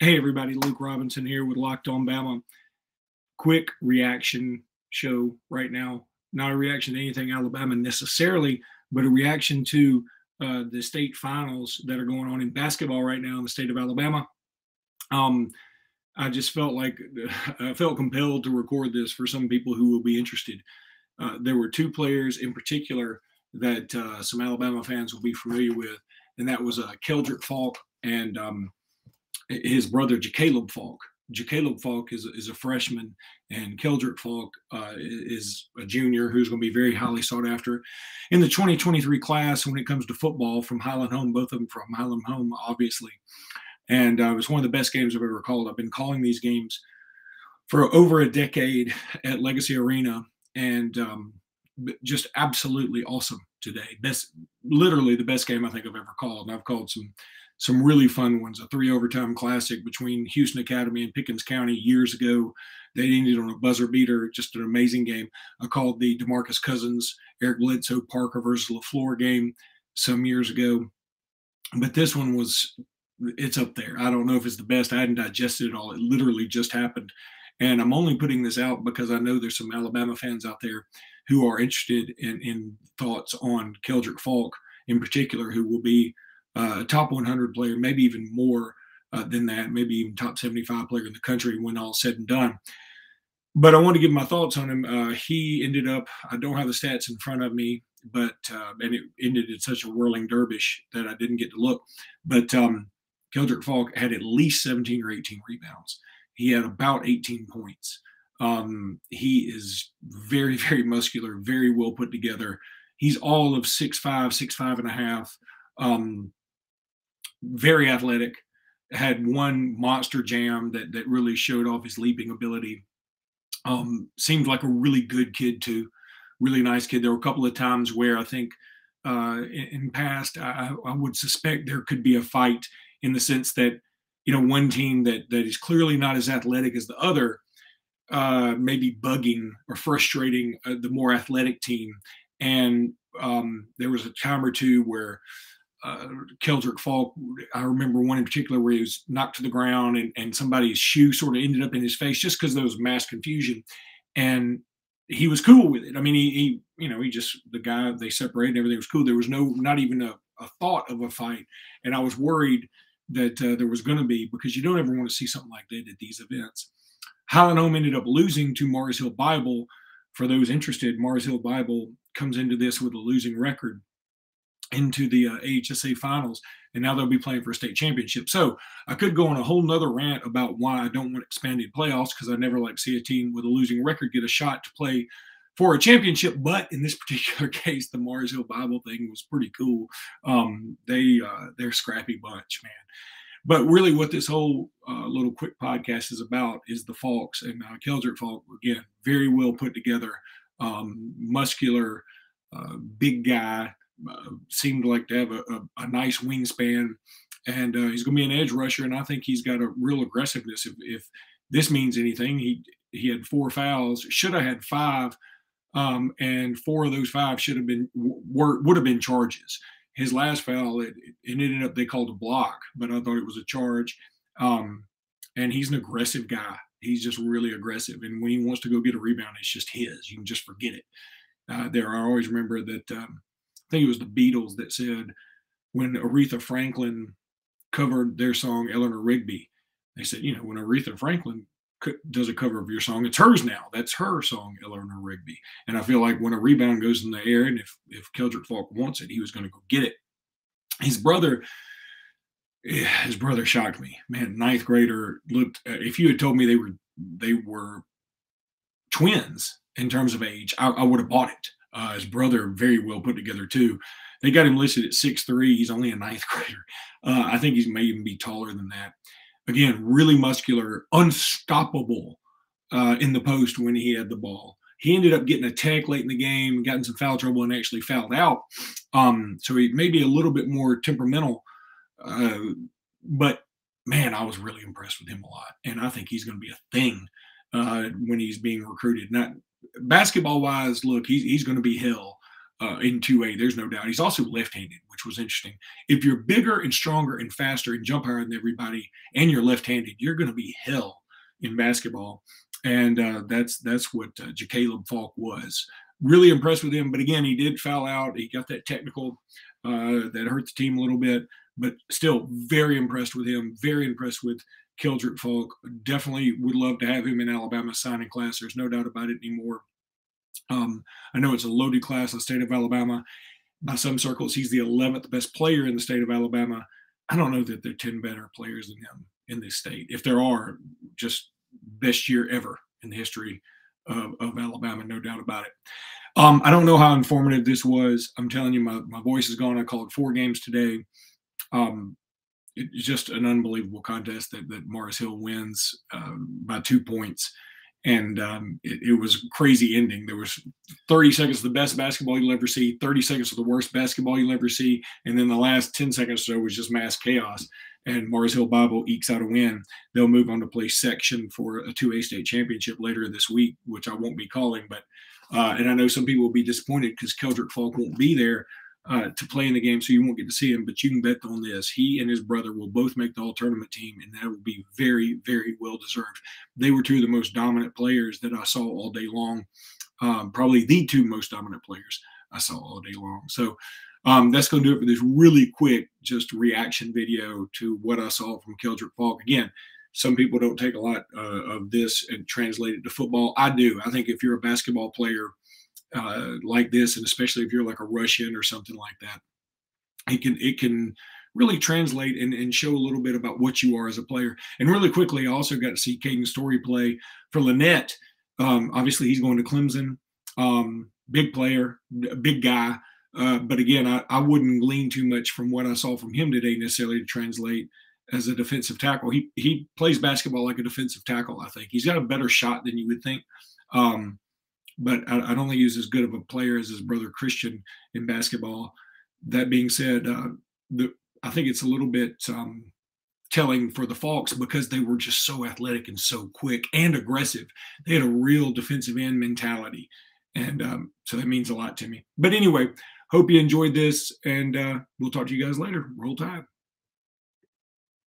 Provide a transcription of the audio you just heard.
Hey everybody, Luke Robinson here with Locked On Bama. Quick reaction show right now. Not a reaction to anything Alabama necessarily, but a reaction to the state finals that are going on in basketball right now in the state of Alabama. Um, I just felt like I felt compelled to record this for some people who will be interested. There were two players in particular that some Alabama fans will be familiar with, and that was Keldric Faulk and his brother Jakaleb Faulk. Jakaleb Faulk is a freshman, and Keldric Faulk is a junior who's going to be very highly sought after in the 2023 class when it comes to football from Highland home. Both of them from Highland home, obviously. And it was one of the best games I've ever called. I've been calling these games for over a decade at Legacy Arena, and just absolutely awesome today. Literally the best game I think I've ever called. And I've called some really fun ones. A 3 overtime classic between Houston Academy and Pickens County years ago. They ended on a buzzer beater. Just an amazing game. I called the DeMarcus Cousins, Eric Bledsoe Parker versus LaFleur game some years ago. But this one it's up there. I don't know if it's the best. I hadn't digested it all. It literally just happened. And I'm only putting this out because I know there's some Alabama fans out there who are interested in thoughts on Keldric Faulk in particular, who will be a top 100 player, maybe even more than that, maybe even top 75 player in the country when all's said and done. But I want to give my thoughts on him. He ended up, I don't have the stats in front of me, but and it ended in such a whirling dervish that I didn't get to look. But Keldric Faulk had at least 17 or 18 rebounds. He had about 18 points. He is very, very muscular, very well put together. He's all of 6'5", 6'5 and a half. Very athletic. Had one monster jam that really showed off his leaping ability. Seemed like a really good kid too. Really nice kid. There were a couple of times where I think in past I would suspect there could be a fight in the sense that, you know, one team that is clearly not as athletic as the other maybe bugging or frustrating the more athletic team. And there was a time or two where Keldric Faulk, I remember one in particular where he was knocked to the ground and somebody's shoe sort of ended up in his face just because there was mass confusion. And he was cool with it. I mean, he the guy, they separated, everything was cool. There was not even a thought of a fight. And I was worried that there was going to be, because you don't ever want to see something like that at these events. Highland home ended up losing to Mars Hill Bible. For those interested, Mars Hill Bible comes into this with a losing record into the AHSA finals, and now they'll be playing for a state championship. So I could go on a whole nother rant about why I don't want expanded playoffs, because I never like to see a team with a losing record get a shot to play for a championship. But in this particular case, the Mars Hill Bible thing was pretty cool. They're a scrappy bunch, man. But really what this whole little quick podcast is about is the Faulks. And Keldric Faulk, again, very well put together, muscular, big guy, seemed like to have a nice wingspan. And he's going to be an edge rusher, and I think he's got a real aggressiveness. If this means anything, he had 4 fouls, should have had 5, and 4 of those 5 would have been charges. His last foul, it ended up, they called a block, but I thought it was a charge. And he's an aggressive guy. He's just really aggressive. And when he wants to go get a rebound, it's just his. You can just forget it. I always remember that, I think it was the Beatles that said when Aretha Franklin covered their song Eleanor Rigby, they said, you know, when Aretha Franklin does a cover of your song, it's hers now. That's her song, Eleanor Rigby. And I feel like when a rebound goes in the air, and if Keldric Faulk wants it, he was going to go get it. His brother shocked me, man. 9th grader looked. If you had told me they were twins in terms of age, I would have bought it. His brother, very well put together too. They got him listed at 6'3". He's only a 9th grader. I think he may even be taller than that. Again, really muscular, unstoppable in the post when he had the ball. He ended up getting a tech late in the game, got in some foul trouble, and actually fouled out. So he may be a little bit more temperamental. But, man, I was really impressed with him a lot. And I think he's going to be a thing when he's being recruited. Not basketball-wise, look, he's going to be hell. in 2A. There's no doubt. He's also left-handed, which was interesting. If you're bigger and stronger and faster and jump higher than everybody, and you're left-handed, you're going to be hell in basketball. And that's what Jakaleb Faulk was. Really impressed with him, but again, he did foul out. He got that technical that hurt the team a little bit, but still very impressed with him. Very impressed with Keldric Faulk. Definitely would love to have him in Alabama signing class. There's no doubt about it anymore. I know it's a loaded class in the state of Alabama. By some circles, he's the 11th best player in the state of Alabama. I don't know that there are 10 better players than him in this state. If there are, just best year ever in the history of Alabama, no doubt about it. I don't know how informative this was. I'm telling you, my voice is gone. I called 4 games today. It's just an unbelievable contest that Mars Hill wins by 2 points. And it was a crazy ending. There was 30 seconds of the best basketball you'll ever see, 30 seconds of the worst basketball you'll ever see, and then the last 10 seconds or so was just mass chaos. And Mars Hill Bible ekes out a win. They'll move on to play section for a 2A state championship later this week, which I won't be calling. But and I know some people will be disappointed because Keldric Faulk won't be there to play in the game, so you won't get to see him. But you can bet on this. He and his brother will both make the all-tournament team, and that will be very, very well-deserved. They were 2 of the most dominant players that I saw all day long, probably the 2 most dominant players I saw all day long. So that's going to do it for this really quick just reaction video to what I saw from Keldric Faulk. Again, some people don't take a lot of this and translate it to football. I do. I think if you're a basketball player like this, and especially if you're like a Russian or something like that, it can really translate and show a little bit about what you are as a player. And really quickly, I also got to see Caden Story play for Lynette. Obviously, he's going to Clemson. Big player, big guy. But again, I wouldn't glean too much from what I saw from him today necessarily to translate as a defensive tackle. He plays basketball like a defensive tackle, I think. He's got a better shot than you would think. But I don't think he's as good of a player as his brother Christian in basketball. That being said, I think it's a little bit telling for the Faulks because they were just so athletic and so quick and aggressive. They had a real defensive end mentality. And so that means a lot to me. But anyway, hope you enjoyed this, and we'll talk to you guys later. Roll Tide.